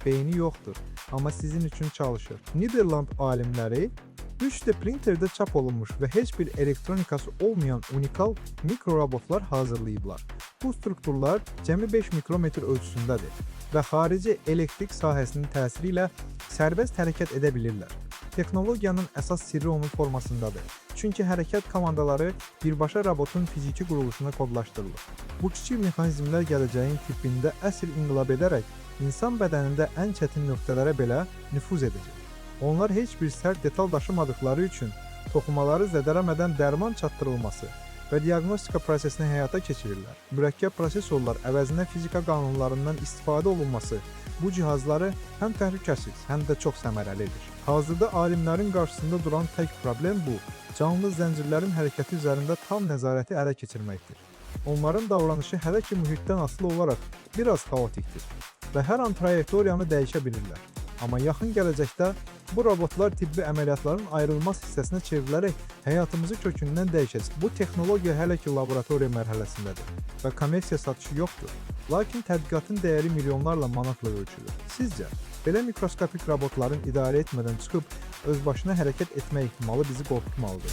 beyni yoxdur, amma sizin üçün çalışır. Niderland alimləri 3D printerdə çap olunmuş və heç bir elektronikası olmayan unikal mikrorobotlar hazırlayıblar. Bu strukturlar cəmi 5 mikrometr ölçüsündədir və xarici elektrik sahəsinin təsiri ilə sərbəst hərəkət edə bilirlər. Texnologiyanın əsas sirri onun formasındadır. Çünki hərəkət komandaları birbaşa robotun fiziki quruluşuna kodlaşdırılır. Bu kiçik mexanizmlər gələcəyin tibbində əsl inqilab edərək insan bədənində ən çətin nöqtələrə belə nüfuz edəcək. Onlar heç bir sərt detal daşımadıkları üçün toxumaları zədələmədən dərman çatdırılması və diaqnostika prosesini həyata keçirirlər. Mürəkkəb prosesorlar əvəzinə fizika qanunlarından istifadə olunması bu cihazları həm təhlükəsiz, həm də çox səmərəlidir. Hazırda alimlərin qarşısında duran tək problem bu, canlı zəncirlərin hərəkəti üzərində tam nəzarəti ələ keçirməkdir. Onların davranışı hələ ki mühitdən asılı olaraq biraz xaotikdir və hər an trayektoriyanı dəyişə bilirlər. Amma yaxın gələcəkdə bu robotlar tibbi əməliyyatların ayrılmaz hissəsinə çevrilərək həyatımızı kökündən dəyişəcək. Bu texnologiya hələ ki laboratoriya mərhələsindədir və kommersiya satışı yoxdur. Lakin tədqiqatın dəyəri milyonlarla manatla ölçülür. Sizcə, belə mikroskopik robotların idarə etmədən çıxıb öz başına hərəkət etmə ehtimalı bizi qorxutmalıdır.